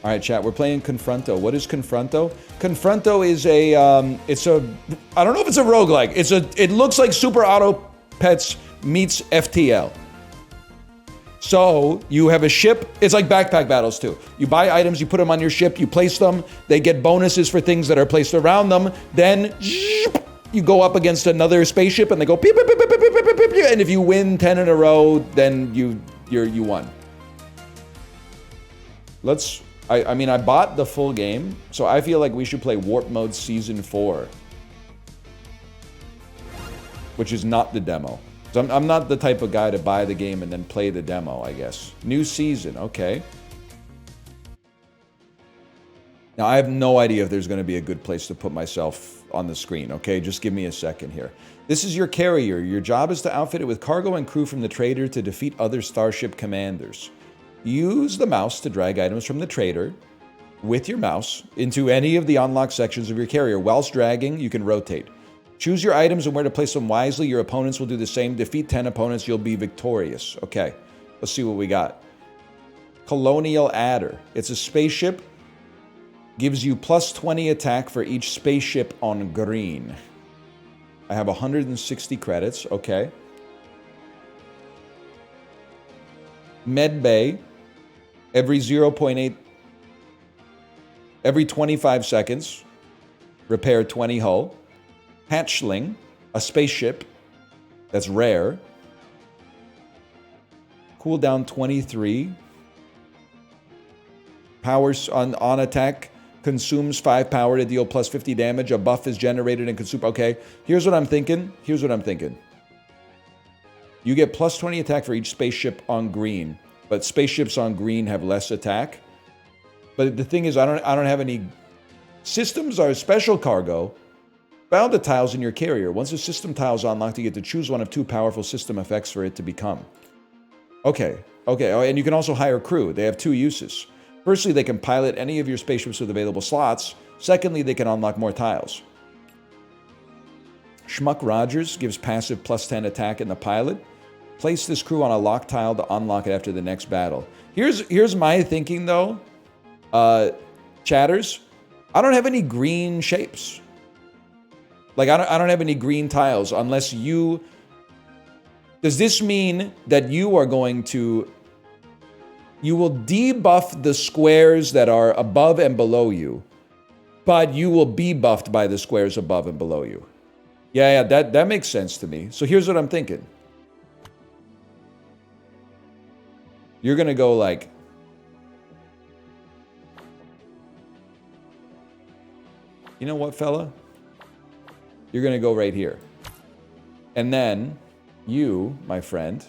All right, chat. We're playing Konfronto. What is Konfronto? Konfronto is a I don't know if it's a roguelike. It looks like Super Auto Pets meets FTL. So you have a ship. It's like backpack battles too. You buy items, you put them on your ship, you place them. They get bonuses for things that are placed around them. Then you go up against another spaceship, and they go beep, beep, beep, beep, beep, beep, beep, beep, and if you win 10 in a row, then you won. I mean, I bought the full game, so I feel like we should play Warp Mode Season 4. Which is not the demo. So I'm not the type of guy to buy the game and then play the demo, I guess. New season, okay. Now, I have no idea if there's going to be a good place to put myself on the screen, okay? Just give me a second here. This is your carrier. Your job is to outfit it with cargo and crew from the trader to defeat other starship commanders. Use the mouse to drag items from the trader with your mouse into any of the unlocked sections of your carrier. Whilst dragging, you can rotate. Choose your items and where to place them wisely. Your opponents will do the same. Defeat 10 opponents, you'll be victorious. Okay, let's see what we got. Colonial Adder. It's a spaceship. Gives you plus 20 attack for each spaceship on green. I have 160 credits. Okay. Med Bay. Every 0.8, every 25 seconds, repair 20 hull. Hatchling, a spaceship that's rare. Cooldown 23. Powers on attack, consumes 5 power to deal plus 50 damage. A buff is generated and consumed. Okay, here's what I'm thinking. You get plus 20 attack for each spaceship on green. But spaceships on green have less attack. But the thing is, I don't have any... Systems are special cargo. Bound to tiles in your carrier. Once a system tile is unlocked, you get to choose one of 2 powerful system effects for it to become. Okay. Oh, and you can also hire crew. They have 2 uses. Firstly, they can pilot any of your spaceships with available slots. Secondly, they can unlock more tiles. Schmuck Rogers gives passive plus 10 attack in the pilot. Place this crew on a lock tile to unlock it after the next battle. Here's my thinking, though. Chatters, I don't have any green shapes. Like, I don't have any green tiles unless you... Does this mean that you are going to... You will debuff the squares that are above and below you, but you will be buffed by the squares above and below you? Yeah, that makes sense to me. So here's what I'm thinking. You're going to go like... You know what, fella? You're going to go right here. And then you, my friend...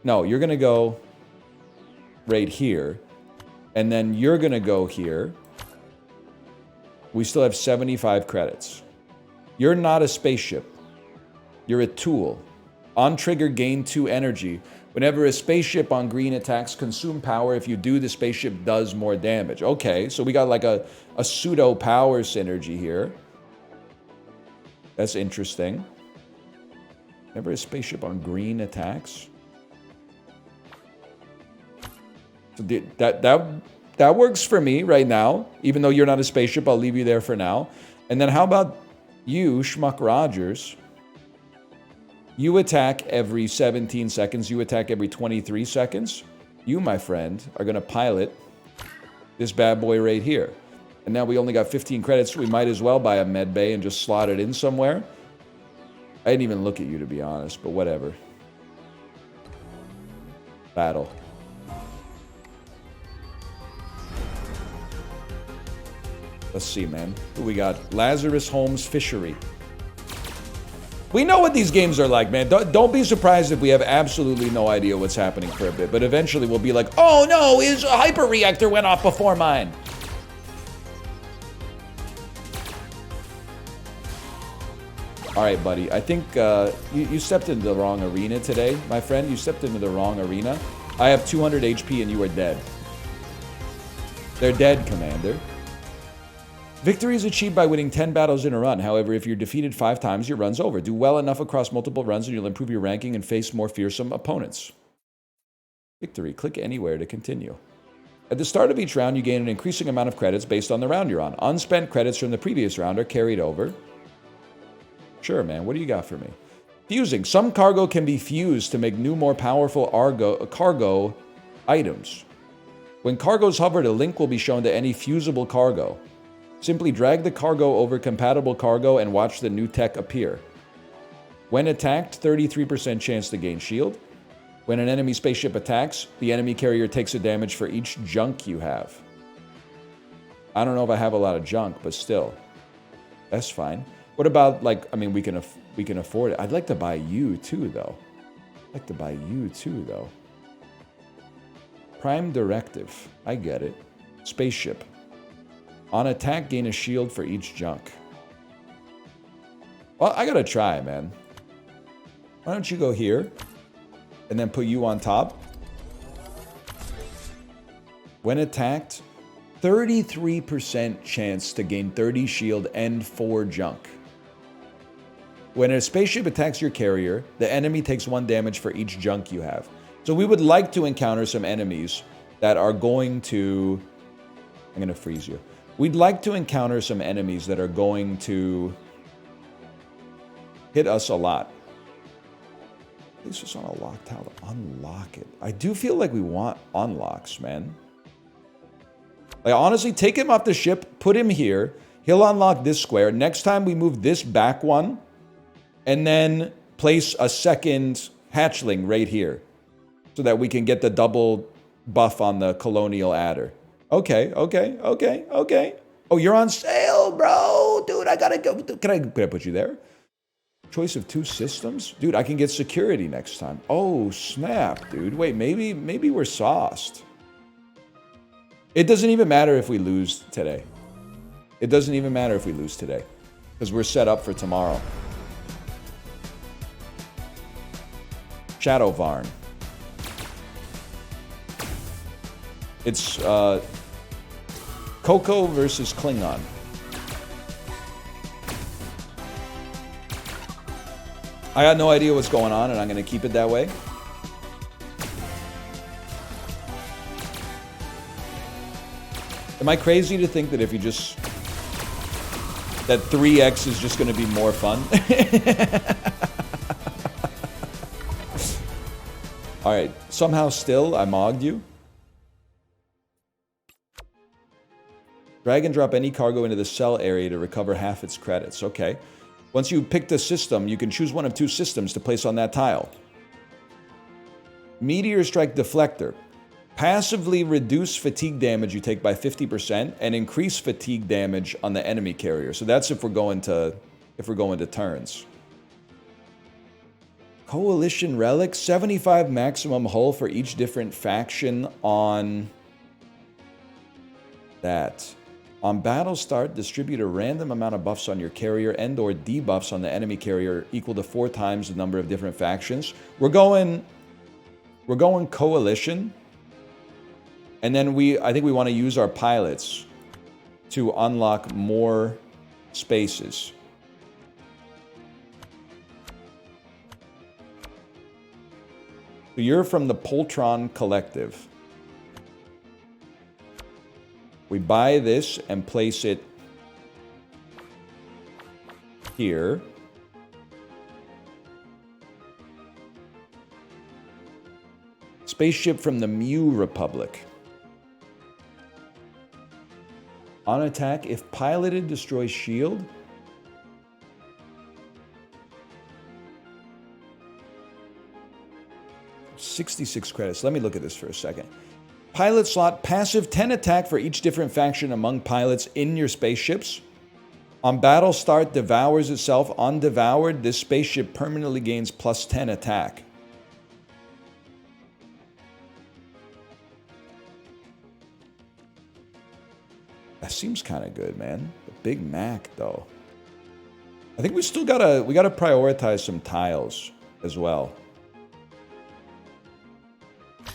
No, you're going to go right here. And then you're going to go here. We still have 75 credits. You're not a spaceship. You're a tool. On trigger, gain 2 energy. Whenever a spaceship on green attacks, consume power. If you do, the spaceship does more damage. Okay, so we got like a pseudo power synergy here. That's interesting. Whenever a spaceship on green attacks. So that works for me right now. Even though you're not a spaceship, I'll leave you there for now. And then how about you, Schmuck Rogers? You attack every 17 seconds. You attack every 23 seconds. You, my friend, are going to pilot this bad boy right here. And now we only got 15 credits. So we might as well buy a med bay and just slot it in somewhere. I didn't even look at you, to be honest, but whatever. Battle. Let's see, man. Who we got? Lazarus Holmes Fishery. We know what these games are like, man. Don't be surprised if we have absolutely no idea what's happening for a bit. But eventually we'll be like, oh no, his hyper reactor went off before mine. All right, buddy. I think you stepped into the wrong arena today, my friend. You stepped into the wrong arena. I have 200 HP and you are dead. They're dead, Commander. Victory is achieved by winning 10 battles in a run. However, if you're defeated 5 times, your run's over. Do well enough across multiple runs and you'll improve your ranking and face more fearsome opponents. Victory. Click anywhere to continue. At the start of each round, you gain an increasing amount of credits based on the round you're on. Unspent credits from the previous round are carried over. Sure, man. What do you got for me? Fusing. Some cargo can be fused to make new, more powerful cargo items. When cargo's hovered, a link will be shown to any fusible cargo. Simply drag the cargo over compatible cargo and watch the new tech appear. When attacked, 33% chance to gain shield. When an enemy spaceship attacks, the enemy carrier takes a damage for each junk you have. I don't know if I have a lot of junk, but still. That's fine. What about, like, I mean, we can afford it. I'd like to buy you too, though. Prime Directive. I get it. Spaceship. On attack, gain a shield for each junk. Well, I gotta try, man. Why don't you go here and then put you on top? When attacked, 33% chance to gain 30 shield and 4 junk. When a spaceship attacks your carrier, the enemy takes 1 damage for each junk you have. So we would like to encounter some enemies that are going to... I'm going to freeze you. We'd like to encounter some enemies that are going to hit us a lot. This is on a lock tile to unlock it. I do feel like we want unlocks, man. Like, honestly, take him off the ship, put him here. He'll unlock this square. Next time we move this back one, and then place a second hatchling right here so that we can get the double buff on the colonial adder. Okay. Oh, you're on sale, bro. Dude, I gotta go. Can I put you there? Choice of 2 systems? Dude, I can get security next time. Oh, snap, dude. Wait, maybe we're sauced. It doesn't even matter if we lose today. Because we're set up for tomorrow. Shadow Varn. It's Coco versus Klingon. I got no idea what's going on, and I'm going to keep it that way. Am I crazy to think that if you just... that 3x is just going to be more fun? Alright, somehow still, I mogged you. Drag and drop any cargo into the cell area to recover half its credits. Okay. Once you pick the system, you can choose one of 2 systems to place on that tile. Meteor Strike Deflector. Passively reduce fatigue damage you take by 50% and increase fatigue damage on the enemy carrier. So that's if we're going to turns. Coalition Relic. 75 maximum hull for each different faction on that. On battle start, distribute a random amount of buffs on your carrier and or debuffs on the enemy carrier equal to 4 times the number of different factions. We're going coalition. And then I think we want to use our pilots to unlock more spaces. So you're from the Poltron Collective. We buy this and place it here. Spaceship from the Mu Republic. On attack, if piloted, destroy shield. $66 credits. Let me look at this for a second. Pilot slot, passive 10 attack for each different faction among pilots in your spaceships. On battle start, devours itself. On devoured, this spaceship permanently gains plus 10 attack. That seems kind of good, man. The Big Mac, though. I think we gotta prioritize some tiles as well.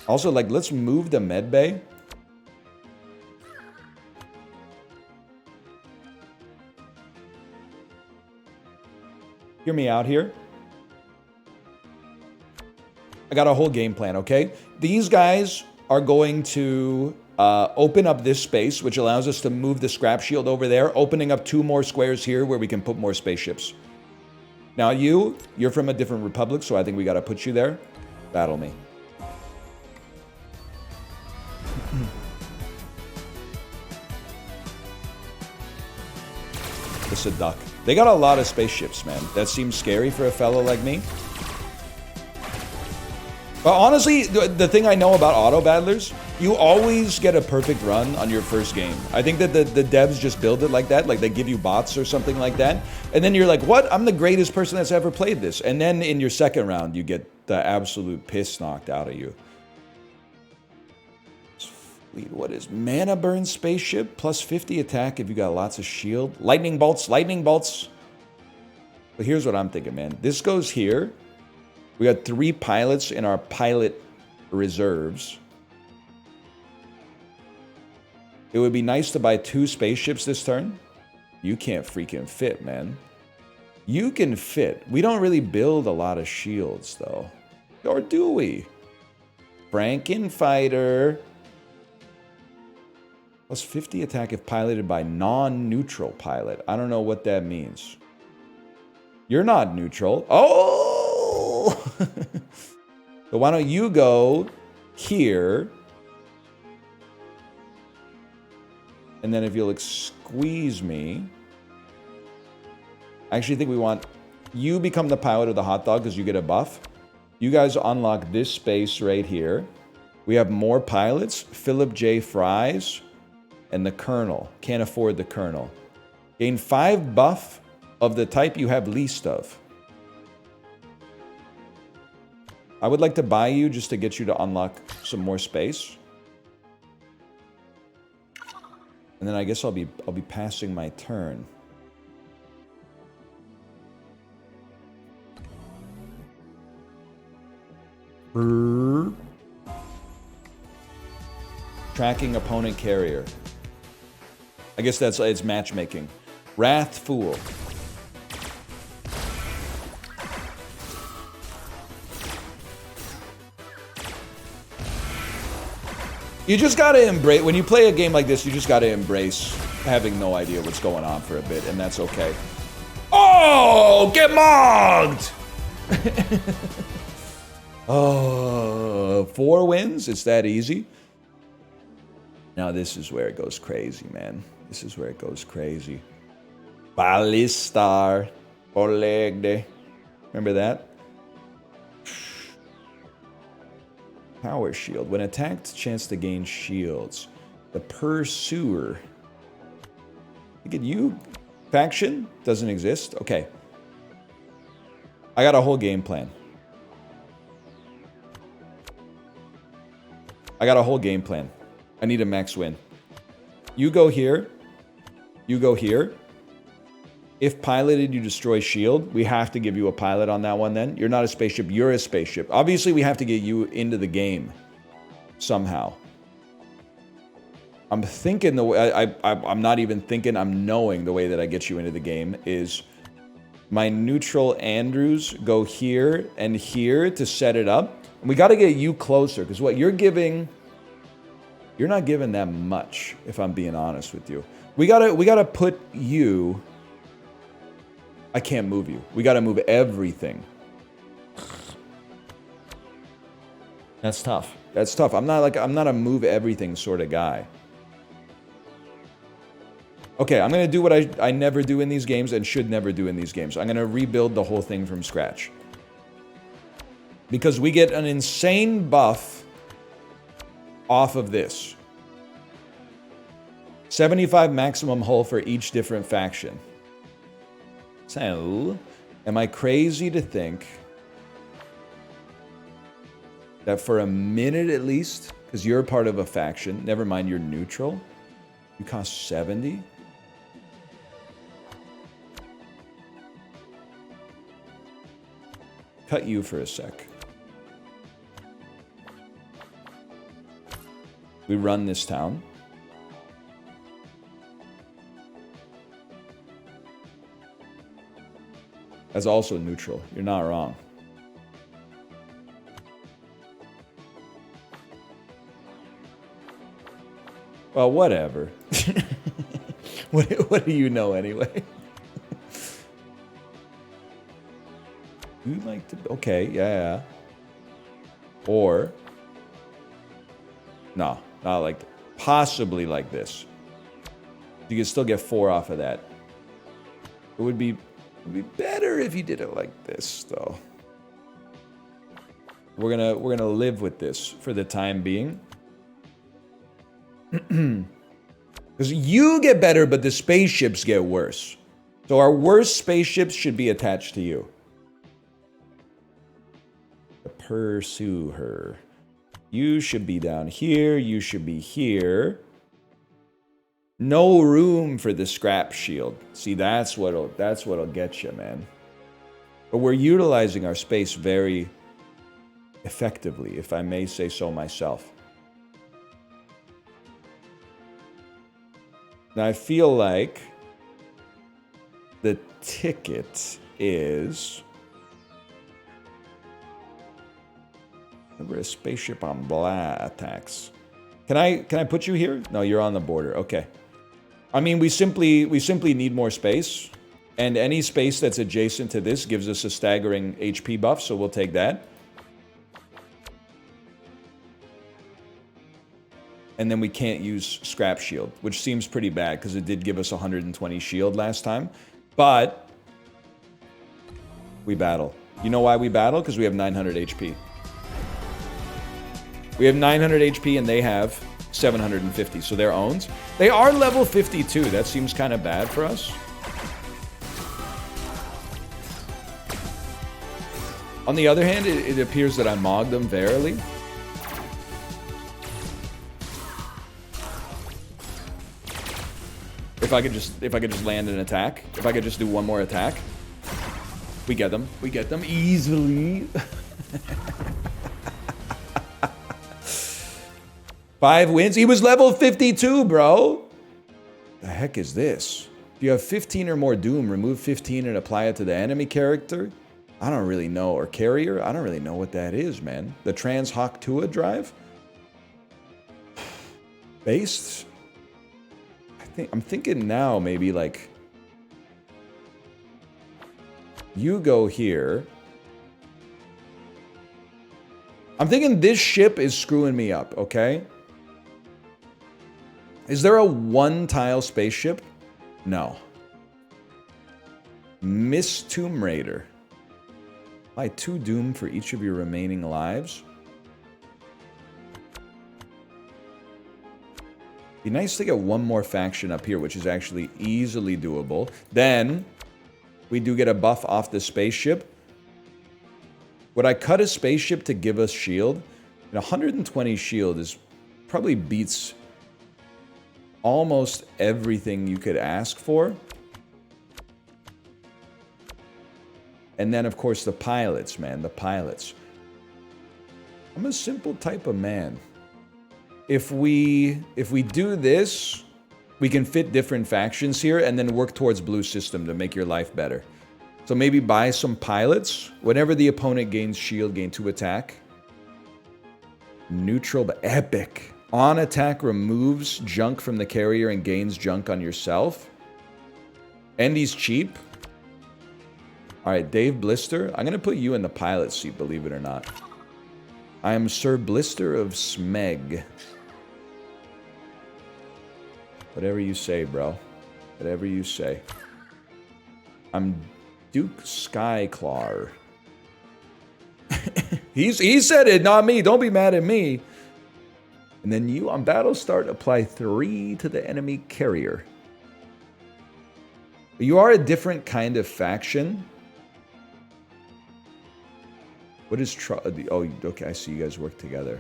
Also, like, let's move the med bay. Hear me out here. I got a whole game plan, okay? These guys are going to Open up this space, which allows us to move the scrap shield over there, opening up 2 more squares here where we can put more spaceships. Now you're from a different republic, so I think we got to put you there. Battle me. It's a duck. They got a lot of spaceships, man. That seems scary for a fellow like me. But honestly, the thing I know about auto battlers, you always get a perfect run on your first game. I think that the devs just build it like that, like they give you bots or something like that. And then you're like, what? I'm the greatest person that's ever played this. And then in your second round, you get the absolute piss knocked out of you. What is mana burn spaceship? Plus 50 attack if you got lots of shield. Lightning bolts, lightning bolts. But here's what I'm thinking, man. This goes here. We got 3 pilots in our pilot reserves. It would be nice to buy 2 spaceships this turn. You can't freaking fit, man. You can fit. We don't really build a lot of shields, though. Or do we? Frankenfighter. Plus 50 attack if piloted by non-neutral pilot. I don't know what that means. You're not neutral. Oh! So why don't you go here? And then if you'll squeeze me. I actually think we want you become the pilot of the hot dog because you get a buff. You guys unlock this space right here. We have more pilots. Philip J. Fries and the Colonel. Can't afford the Colonel. Gain 5 buff of the type you have least of. I would like to buy you just to get you to unlock some more space. And then I guess I'll be passing my turn. Tracking opponent carrier. I guess it's matchmaking. Wrath Fool. You just gotta embrace, when you play a game like this, you just gotta embrace having no idea what's going on for a bit, and that's okay. Oh, get mogged! Oh, 4 wins? It's that easy? Now this is where it goes crazy, man. This is where it goes crazy. Balistar. Olegde. Remember that? Power shield. When attacked, chance to gain shields. The Pursuer. Look at you. Faction? Doesn't exist. Okay. I got a whole game plan. I got a whole game plan. I need a max win. You go here. You go here. If piloted, you destroy shield. We have to give you a pilot on that one then. You're not a spaceship, you're a spaceship. Obviously, we have to get you into the game somehow. I'm thinking the way, I'm not even thinking, I'm knowing the way that I get you into the game is my neutral Andrews go here and here to set it up. And we got to get you closer because what you're giving, you're not giving that much, if I'm being honest with you. We gotta put you. I can't move you. We gotta move everything. That's tough. That's tough. I'm not a move everything sort of guy. Okay, I'm gonna do what I never do in these games and should never do in these games. I'm gonna rebuild the whole thing from scratch. Because we get an insane buff off of this. 75 maximum hull for each different faction. So, am I crazy to think that for a minute at least, because you're part of a faction, never mind you're neutral, you cost 70? Cut you for a sec. We run this town. As also neutral. You're not wrong. Well, whatever. What do you know anyway? You like to... Okay, yeah. Or... No, not like... Possibly like this. You can still get 4 off of that. It would be better if you did it like this, though. We're gonna live with this for the time being. Because you get better, but the spaceships get worse. So our worst spaceships should be attached to you. Pursue her. You should be down here. You should be here. No room for the scrap shield. See, that's what'll get you, man. But we're utilizing our space very effectively, if I may say so myself. Now, I feel like the ticket is... Remember a spaceship on blah attacks. Can I put you here? No, you're on the border. Okay. I mean, we simply need more space, and any space that's adjacent to this gives us a staggering HP buff, so we'll take that. And then we can't use scrap shield, which seems pretty bad because it did give us 120 shield last time. But we battle. You know why we battle? Because we have 900 HP. We have 900 HP and they have 750, so they're owned. They are level 52. That seems kind of bad for us. On the other hand, it appears that I mogged them verily. If I could just land an attack, if I could just do one more attack, we get them. We get them easily. 5 wins. He was level 52, bro. The heck is this? If you have 15 or more Doom, remove 15 and apply it to the enemy character. I don't really know. Or carrier. I don't really know what that is, man. The Trans Hawk Tua drive. Based. I'm thinking now maybe like you go here. I'm thinking this ship is screwing me up, okay? Is there a 1-tile spaceship? No. Miss Tomb Raider. Buy 2 Doom for each of your remaining lives. Be nice to get one more faction up here, which is actually easily doable. Then, we do get a buff off the spaceship. Would I cut a spaceship to give us shield? And 120 shield is probably beats almost everything you could ask for. And then, of course, the pilots, man. The pilots. I'm a simple type of man. If we do this, we can fit different factions here and then work towards blue system to make your life better. So maybe buy some pilots. Whenever the opponent gains shield, gain 2 attack. Neutral, but epic. On attack removes junk from the carrier and gains junk on yourself. And he's cheap. Alright, Dave Blister. I'm going to put you in the pilot seat, believe it or not. I am Sir Blister of Smeg. Whatever you say, bro. Whatever you say. I'm Duke Skyclar. He said it, not me. Don't be mad at me. And then you, on battle start, apply 3 to the enemy carrier. You are a different kind of faction. What is... Oh, okay, I see you guys work together.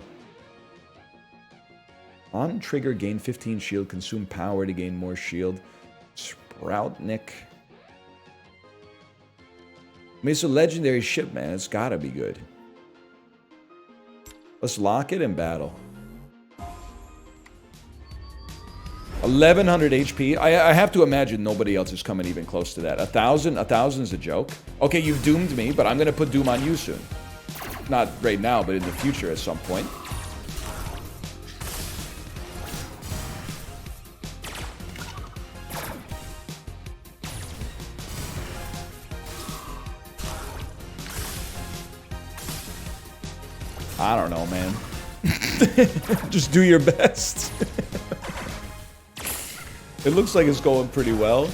On trigger, gain 15 shield. Consume power to gain more shield. Sproutnik. I mean, it's a legendary ship, man. It's gotta be good. Let's lock it and battle. 1100 HP. I have to imagine nobody else is coming even close to that. 1,000? 1,000 is a joke. Okay, you've doomed me, but I'm gonna put Doom on you soon. Not right now, but in the future at some point. I don't know, man. Just do your best. It looks like it's going pretty well.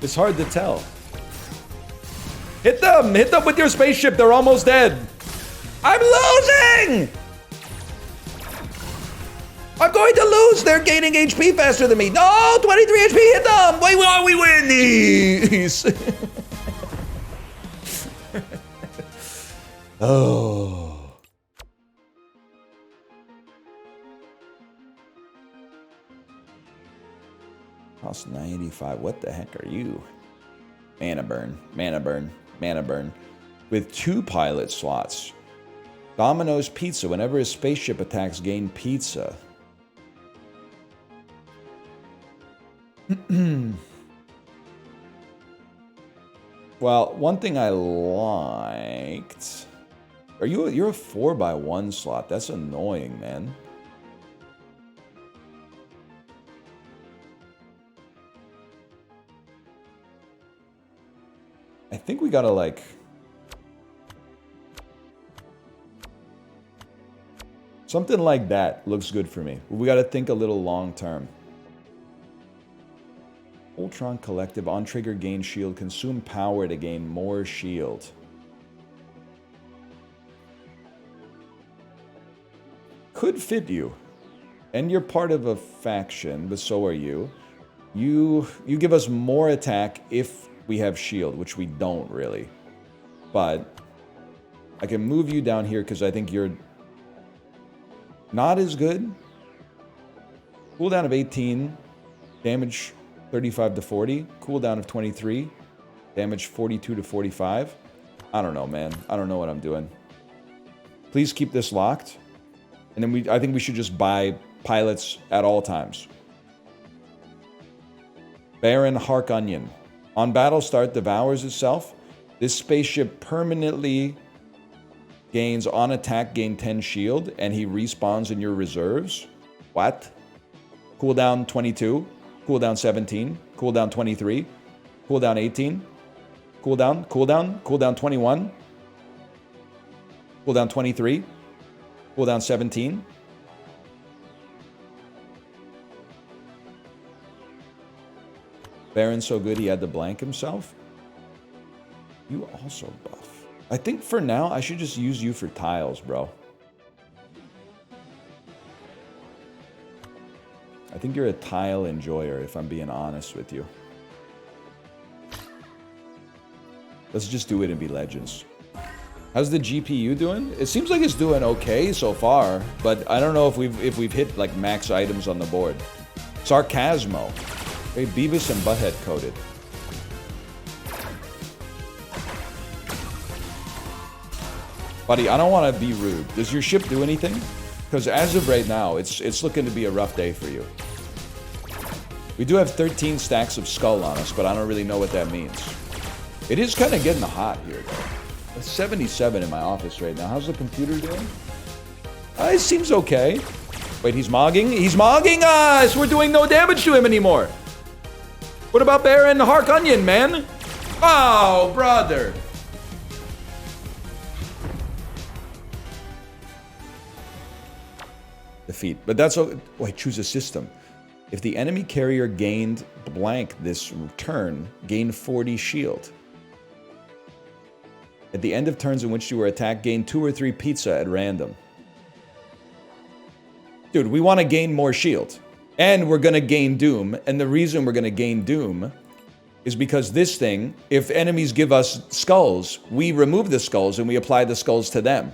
It's hard to tell. Hit them! Hit them with your spaceship! They're almost dead! I'm losing! I'm going to lose! They're gaining HP faster than me! No! 23 HP! Hit them! Wait, we win these! Oh. Cost 95. What the heck are you? Mana burn. Mana burn. Mana burn. With 2 pilot slots. Domino's Pizza. Whenever a spaceship attacks, gain pizza. Well, one thing I liked... You're a 4x1 slot. That's annoying, man. I think we gotta, like... Something like that looks good for me. We gotta think a little long term. Ultron Collective. On trigger, gain shield. Consume power to gain more shield. Could fit you. And you're part of a faction, but so are you. You give us more attack if we have shield, which we don't really. But I can move you down here because I think you're not as good. Cooldown of 18. Damage 35 to 40. Cooldown of 23. Damage 42 to 45. I don't know, man. I don't know what I'm doing. Please keep this locked. And then I think we should just buy pilots at all times. Baron Hark Onion. On battle start, devours itself. This spaceship permanently gains on attack, gain 10 shield, and he respawns in your reserves. What? Cooldown 22. Cooldown 17. Cooldown 23. Cooldown 18. Cooldown 21. Cooldown 23. Cooldown 17. Baron's so good he had to blank himself. You also buff. I think for now, I should just use you for tiles, bro. I think you're a tile enjoyer, if I'm being honest with you. Let's just do it and be legends. How's the GPU doing? It seems like it's doing okay so far, but I don't know if we've hit like max items on the board. Sarcasmo. Hey, Beavis and Butthead coded. Buddy, I don't want to be rude. Does your ship do anything? Because as of right now, it's looking to be a rough day for you. We do have 13 stacks of skull on us, but I don't really know what that means. It is kind of getting hot here, though. It's 77 in my office right now. How's the computer doing? It seems okay. Wait, he's mogging? He's mogging us! We're doing no damage to him anymore. What about Baron Hark Onion, man? Oh, brother. Defeat. But that's... Wait, choose a system. If the enemy carrier gained blank this turn, gain 40 shield. At the end of turns in which you were attacked, gain 2 or 3 pizza at random. Dude, we want to gain more shield. And we're going to gain Doom. And the reason we're going to gain Doom is because this thing, if enemies give us skulls, we remove the skulls and we apply the skulls to them.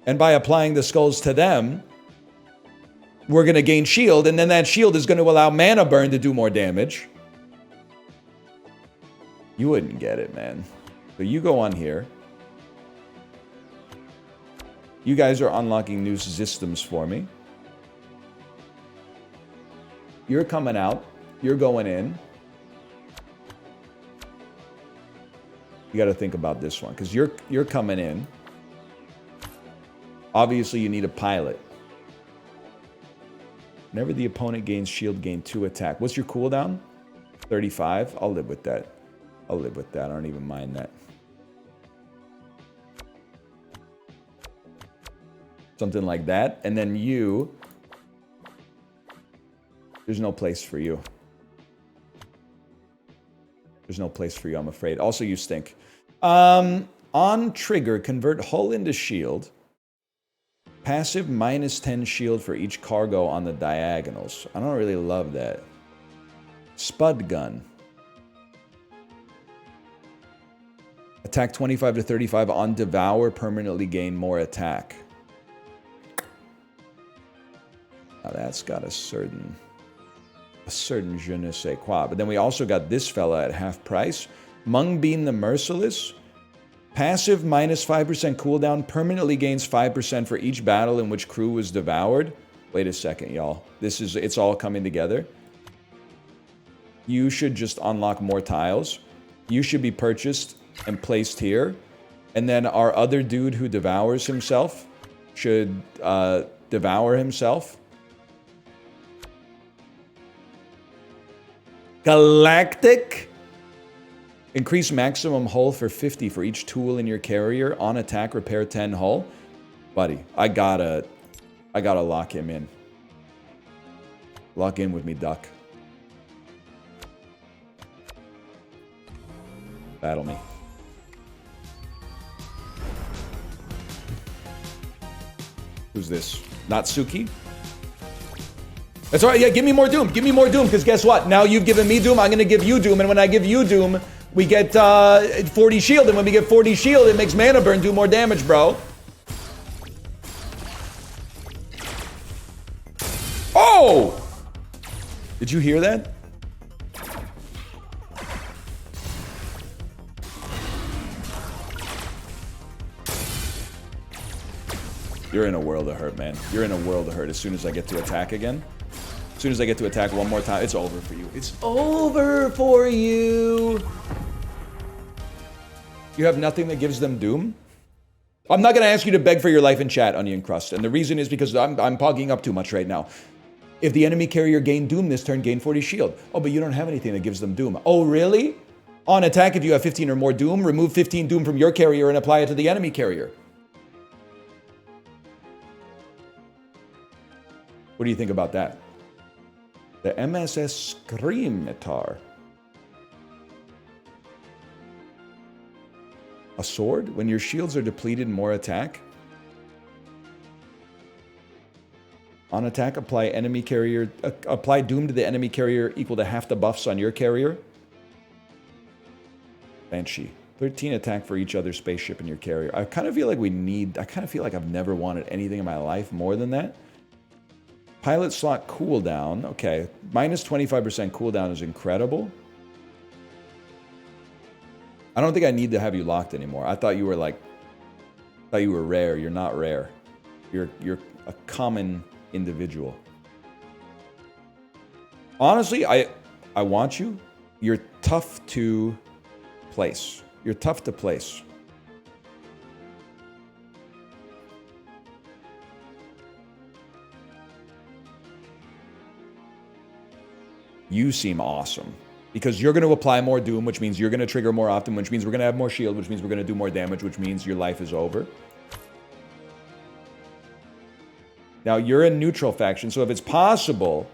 And by applying the skulls to them, we're going to gain shield. And then that shield is going to allow mana burn to do more damage. You wouldn't get it, man. So you go on here. You guys are unlocking new systems for me. You're coming out. You're going in. You got to think about this one because you're coming in. Obviously, you need a pilot. Whenever the opponent gains shield, gain 2 attack. What's your cooldown? 35. I'll live with that. I'll live with that. I don't even mind that. Something like that. And then you... There's no place for you. There's no place for you, I'm afraid. Also, you stink. On trigger, convert hull into shield. Passive -10 shield for each cargo on the diagonals. I don't really love that. Spud gun. Attack 25 to 35 on devour, permanently gain more attack. Now that's got a certain je ne sais quoi. But then we also got this fella at half price. Mungbean the Merciless. Passive -5% cooldown, permanently gains 5% for each battle in which crew was devoured. Wait a second, y'all. It's all coming together. You should just unlock more tiles. You should be purchased and placed here. And then our other dude who devours himself should devour himself. Galactic. Increase maximum hull for 50 for each tool in your carrier. On attack, repair 10 hull. Buddy, I gotta lock him in. Lock in with me, duck. Battle me. Who's this? Natsuki? That's all right. Yeah, give me more Doom. Give me more Doom, because guess what? Now you've given me Doom, I'm going to give you Doom. And when I give you Doom, we get 40 shield. And when we get 40 shield, it makes mana burn do more damage, bro. Oh! Did you hear that? You're in a world of hurt, man. You're in a world of hurt as soon as I get to attack again. As soon as I get to attack one more time, it's over for you. It's over for you. You have nothing that gives them Doom? I'm not going to ask you to beg for your life in chat, Onion Crust. And the reason is because I'm pogging up too much right now. If the enemy carrier gained Doom this turn, gain 40 shield. Oh, but you don't have anything that gives them Doom. Oh, really? On attack, if you have 15 or more Doom, remove 15 Doom from your carrier and apply it to the enemy carrier. What do you think about that? The MSS Screamitar. A sword? When your shields are depleted, more attack. On attack, apply enemy carrier. Apply Doom to the enemy carrier equal to half the buffs on your carrier. Banshee. 13 attack for each other spaceship in your carrier. I kind of feel like I kind of feel like I've never wanted anything in my life more than that. Pilot slot cooldown. Okay. Minus 25% cooldown is incredible. I don't think I need to have you locked anymore. I thought you were rare. You're not rare. You're a common individual. Honestly, I want you. You're tough to place. You're tough to place. You seem awesome. Because you're going to apply more Doom, which means you're going to trigger more often, which means we're going to have more shield, which means we're going to do more damage, which means your life is over. Now, you're a neutral faction, so if it's possible,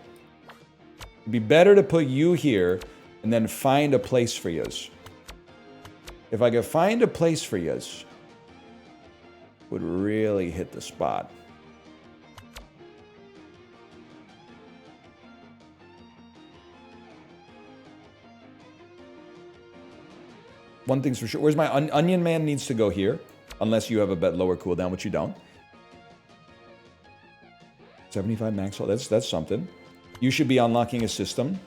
it'd be better to put you here and then find a place for yous. If I could find a place for yous, would really hit the spot. One thing's for sure. Where's my Onion Man needs to go here. Unless you have a bit lower cooldown, which you don't. 75 max hull. That's something. You should be unlocking a system.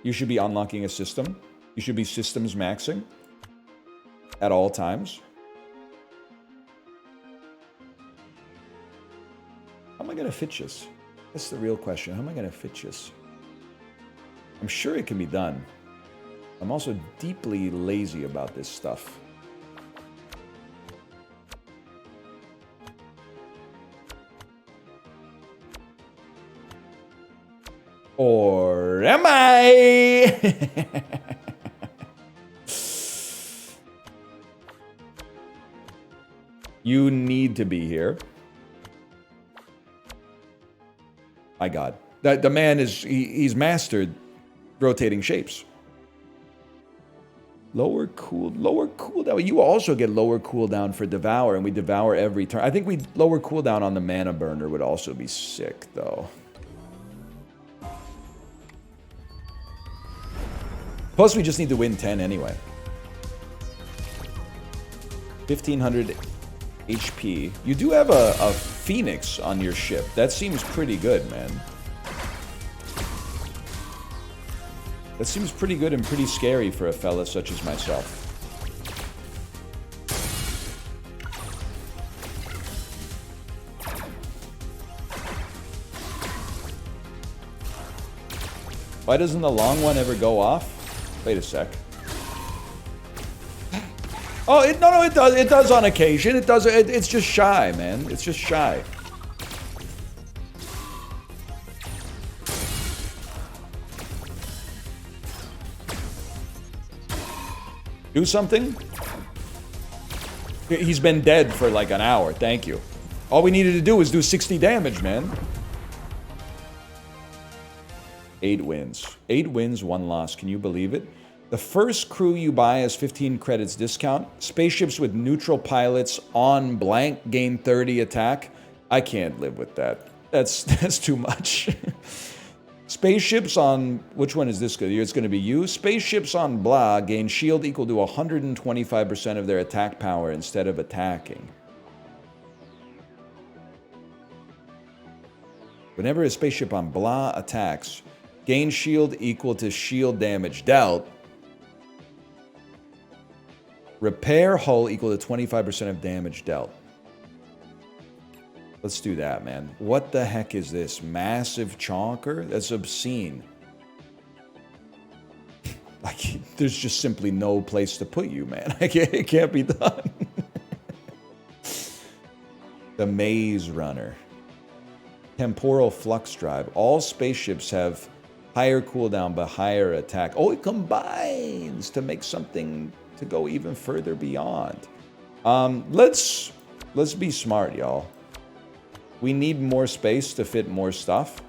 You should be unlocking a system. You should be systems maxing. At all times. How am I going to fit this? That's the real question. How am I going to fit this? I'm sure it can be done. I'm also deeply lazy about this stuff. Or am I? You need to be here. My God. The man is, he's mastered rotating shapes. Lower cooldown. You also get lower cooldown for Devour, and we Devour every turn. I think we lower cooldown on the Mana Burner would also be sick, though. Plus, we just need to win 10 anyway. 1500 HP. You do have a Phoenix on your ship. That seems pretty good, man. That seems pretty good and pretty scary for a fella such as myself. Why doesn't the long one ever go off? Wait a sec. Oh, no, it does. It does on occasion. It does. It's just shy, man. It's just shy. Do something? He's been dead for like an hour. Thank you. All we needed to do was do 60 damage, man. 8 wins. 8 wins, 1 loss. Can you believe it? The first crew you buy has 15 credits discount. Spaceships with neutral pilots on blank gain 30 attack. I can't live with that. That's too much. Spaceships on... Which one is this? It's going to be you. Spaceships on blah gain shield equal to 125% of their attack power instead of attacking. Whenever a spaceship on blah attacks, gain shield equal to shield damage dealt. Repair hull equal to 25% of damage dealt. Let's do that, man. What the heck is this? Massive chonker? That's obscene. Like, there's just simply no place to put you, man. It can't be done. The Maze Runner. Temporal Flux Drive. All spaceships have higher cooldown but higher attack. Oh, it combines to make something to go even further beyond. Let's be smart, y'all. We need more space to fit more stuff.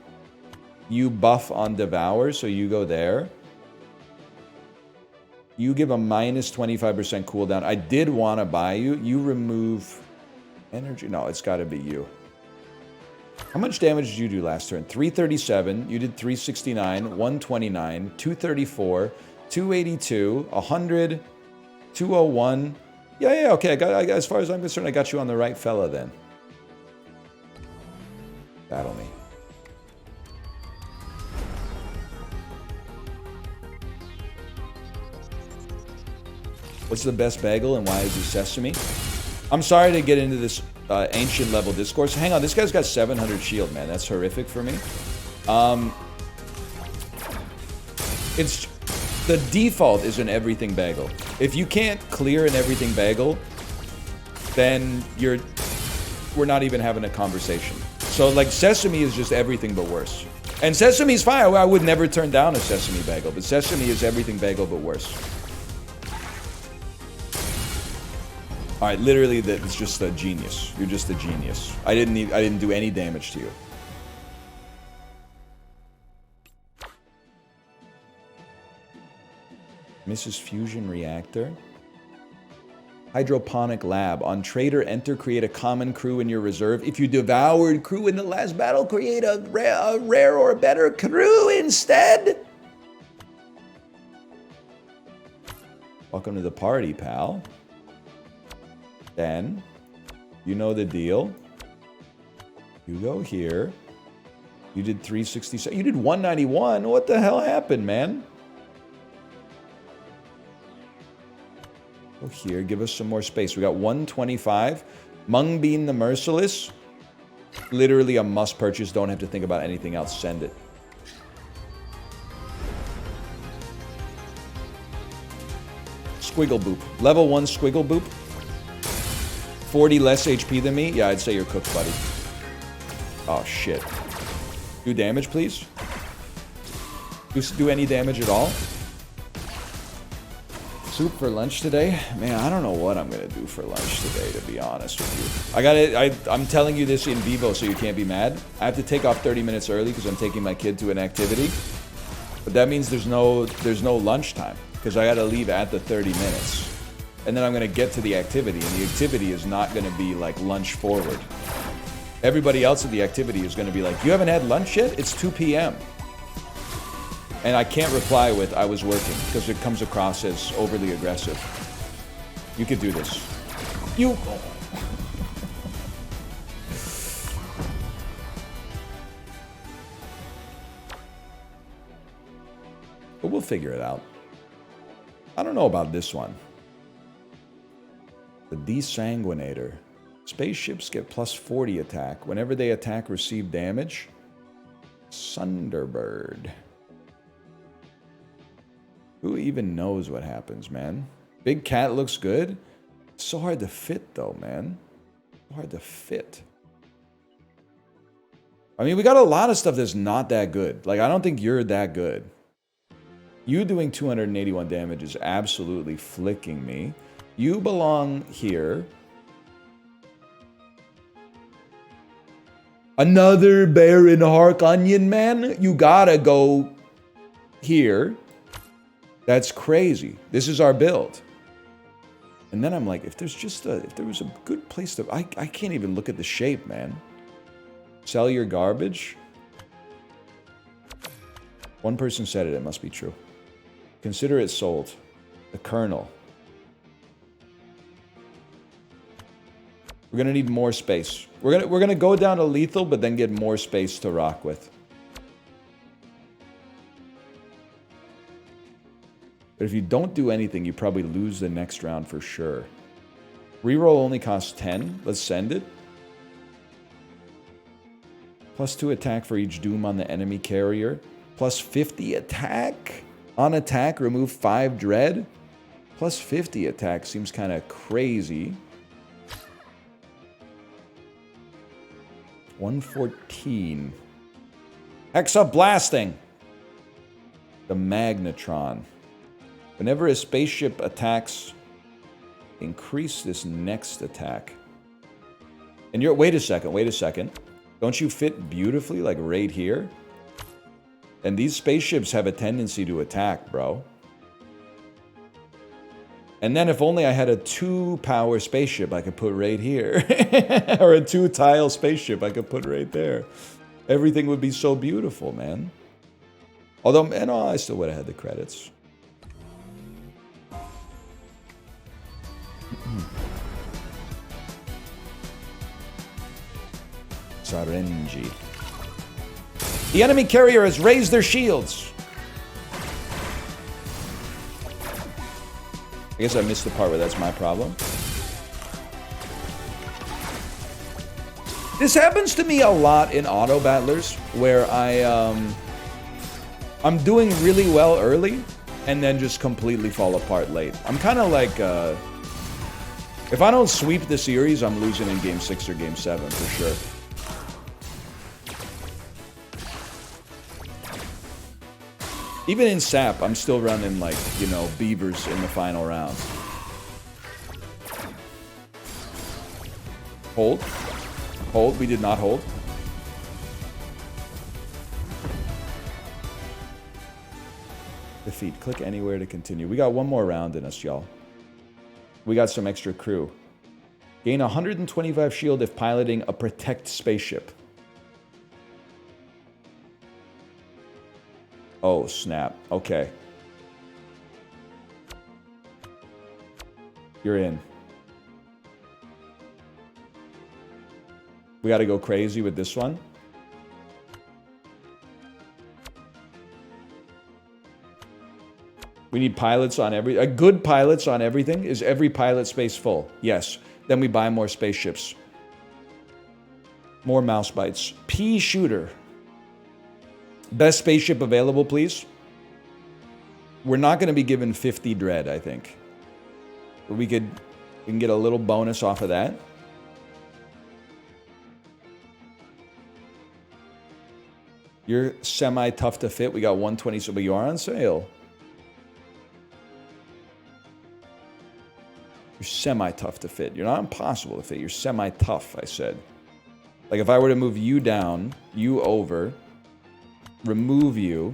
You buff on Devour, so you go there. You give a minus 25% cooldown. I did want to buy you. You remove energy. No, it's got to be you. How much damage did you do last turn? 337. You did 369, 129, 234, 282, 100, 201. Yeah, okay. As far as I'm concerned, I got you on the right fella then. Battle me. What's the best bagel and why is it sesame? I'm sorry to get into this ancient level discourse. Hang on, this guy's got 700 shield, man. That's horrific for me. It's the default is an everything bagel. If you can't clear an everything bagel, then we're not even having a conversation. So like sesame is just everything but worse. And sesame's fine. I would never turn down a sesame bagel, but sesame is everything bagel but worse. All right, literally, it's just a genius. You're just a genius. I didn't do any damage to you. Mrs. Fusion Reactor. Hydroponic Lab. On Trader, enter, create a common crew in your reserve. If you devoured crew in the last battle, create a rare or better crew instead. Welcome to the party, pal. Then, you know the deal. You go here. You did 367. You did 191. What the hell happened, man? Go here. Give us some more space. We got 125. Mung Bean the Merciless. Literally a must purchase. Don't have to think about anything else. Send it. Squiggle Boop. Level 1 Squiggle Boop. 40 less HP than me? Yeah, I'd say you're cooked, buddy. Oh, shit. Do damage, please. Do any damage at all? Soup for lunch today? Man, I don't know what I'm gonna do for lunch today, to be honest with you. I'm telling you this in vivo so you can't be mad. I have to take off 30 minutes early because I'm taking my kid to an activity. But that means there's no lunchtime because I gotta leave at the 30 minutes. And then I'm gonna get to the activity, and the activity is not gonna be like lunch forward. Everybody else at the activity is gonna be like, you haven't had lunch yet? It's 2 p.m. And I can't reply with, I was working, because it comes across as overly aggressive. You could do this. You... But we'll figure it out. I don't know about this one. The Desanguinator. Spaceships get plus 40 attack. Whenever they attack, receive damage. Sunderbird. Who even knows what happens, man? Big cat looks good. It's so hard to fit, though, man. So hard to fit. I mean, we got a lot of stuff that's not that good. Like, I don't think you're that good. You doing 281 damage is absolutely flicking me. You belong here. Another Baron Hark Onion, man? You gotta go here. That's crazy. This is our build. And then I'm like, if there was a good place to... I can't even look at the shape, man. Sell your garbage? One person said it. It must be true. Consider it sold. The Colonel. We're gonna need more space. We're gonna go down to lethal, but then get more space to rock with. But if you don't do anything, you probably lose the next round for sure. Reroll only costs 10. Let's send it. Plus 2 attack for each doom on the enemy carrier. Plus 50 attack? On attack, remove 5 dread? Plus 50 attack seems kind of crazy. 114. Hexa blasting. The Magnetron. Whenever a spaceship attacks, increase this next attack. And you're... Wait a second. Don't you fit beautifully, like, right here? And these spaceships have a tendency to attack, bro. And then if only I had a 2-power spaceship I could put right here. Or a 2-tile spaceship I could put right there. Everything would be so beautiful, man. Although, man, oh, I still would have had the credits. Sarenji. The enemy carrier has raised their shields. I guess I missed the part where that's my problem. This happens to me a lot in auto battlers, where I'm doing really well early, and then just completely fall apart late. I'm kind of like, if I don't sweep the series, I'm losing in Game 6 or Game 7 for sure. Even in SAP, I'm still running, like, you know, beavers in the final round. Hold. Hold. We did not hold. Defeat. Click anywhere to continue. We got one more round in us, y'all. We got some extra crew. Gain 125 shield if piloting a protect spaceship. Oh, snap. Okay. You're in. We gotta go crazy with this one. We need pilots on every... good pilots on everything. Is every pilot space full? Yes. Then we buy more spaceships. More mouse bites. Pea shooter. Best spaceship available, please. We're not going to be given 50 dread, I think. But we can get a little bonus off of that. You're semi-tough to fit. We got 120, so but you are on sale. You're semi-tough to fit. You're not impossible to fit. You're semi-tough, I said. Like if I were to move you down, you over, remove you,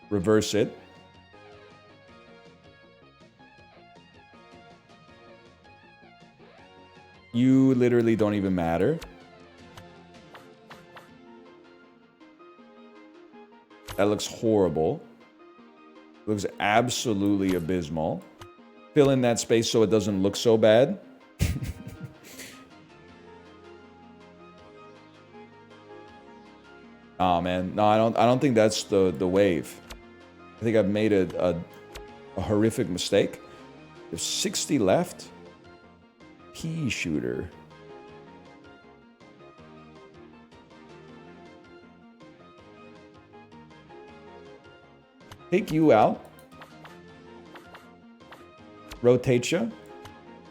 reverse it. You literally don't even matter. That looks horrible. Looks absolutely abysmal. Fill in that space so it doesn't look so bad. Oh man, no, I don't think that's the wave. I think I've made a horrific mistake. There's 60 left. Pea shooter. Take you out. Rotate you.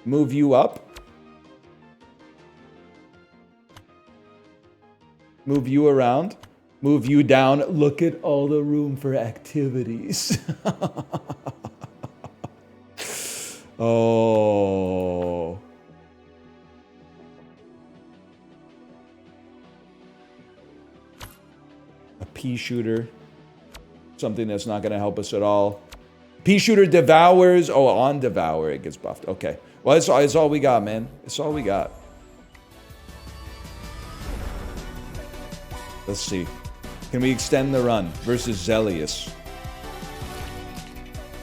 Move you up. Move you around. Move you down. Look at all the room for activities. Oh. A pea shooter. Something that's not going to help us at all. Pea shooter devours. Oh, on devour it gets buffed. Okay. Well, it's all we got, man. It's all we got. Let's see. Can we extend the run versus Zelius?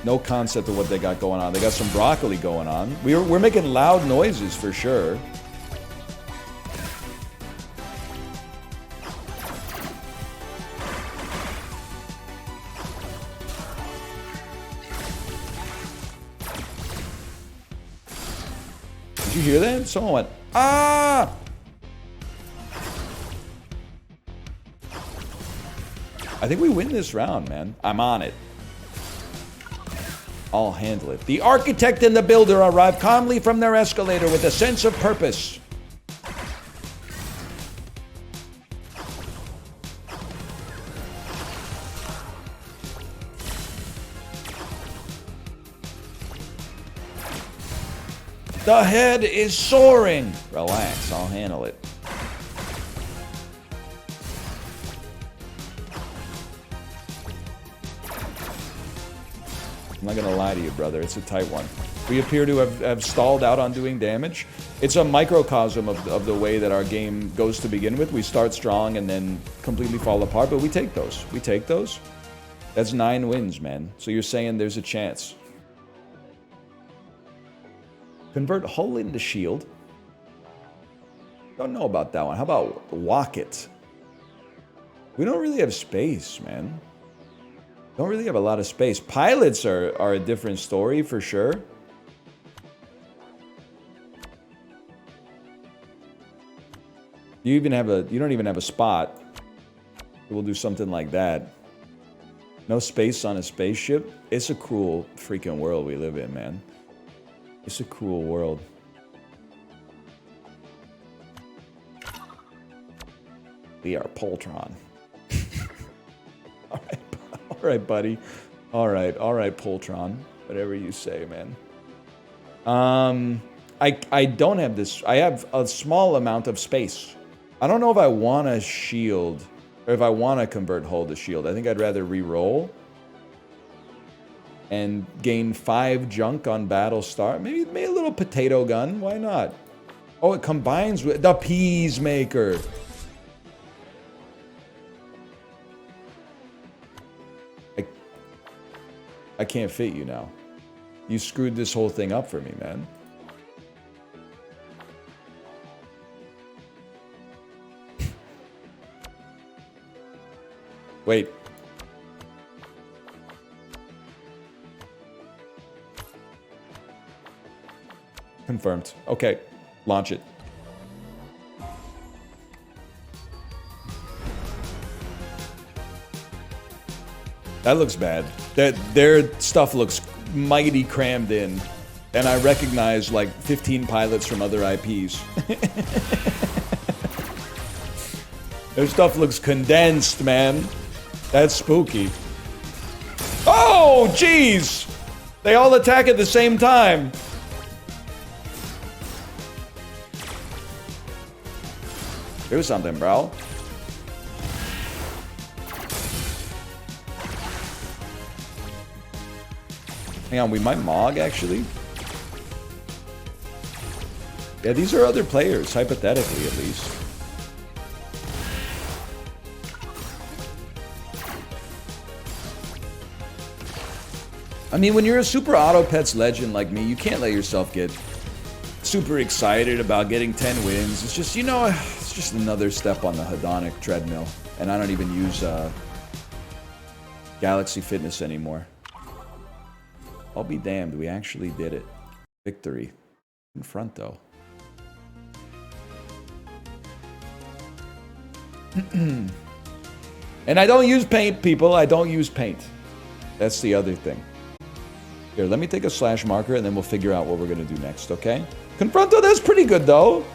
No concept of what they got going on. They got some broccoli going on. We're making loud noises for sure. Did you hear that? Someone went, ah! I think we win this round, man. I'm on it. I'll handle it. The architect and the builder arrive calmly from their escalator with a sense of purpose. The head is soaring. Relax, I'll handle it. I'm not gonna lie to you, brother. It's a tight one. We appear to have stalled out on doing damage. It's a microcosm of the way that our game goes to begin with. We start strong and then completely fall apart, but we take those. We take those. That's 9 wins, man. So you're saying there's a chance. Convert hull into shield. Don't know about that one. How about walk it? We don't really have space, man. Don't really have a lot of space. Pilots are a different story for sure. You don't even have a spot. We'll do something like that. No space on a spaceship. It's a cruel freaking world we live in, man. It's a cruel world. We are Poltron. All right, buddy. All right, Poltron. Whatever you say, man. I don't have this. I have a small amount of space. I don't know if I want to shield or if I want to convert hull to shield. I think I'd rather re-roll and gain 5 junk on battle start. Maybe a little potato gun. Why not? Oh, it combines with the Peacemaker. I can't fit you now. You screwed this whole thing up for me, man. Wait. Confirmed. Okay, launch it. That looks bad. Their stuff looks mighty crammed in. And I recognize like 15 pilots from other IPs. Their stuff looks condensed, man. That's spooky. Oh, jeez! They all attack at the same time. Do something, bro. Hang on, we might Mog, actually. Yeah, these are other players, hypothetically, at least. I mean, when you're a super auto pets legend like me, you can't let yourself get super excited about getting 10 wins. It's just, you know, it's just another step on the hedonic treadmill. And I don't even use Galaxy Fitness anymore. I'll be damned, we actually did it. Victory. Konfronto. And I don't use paint, people. I don't use paint. That's the other thing. Here, let me take a slash marker and then we'll figure out what we're going to do next, okay? Konfronto, that's pretty good, though.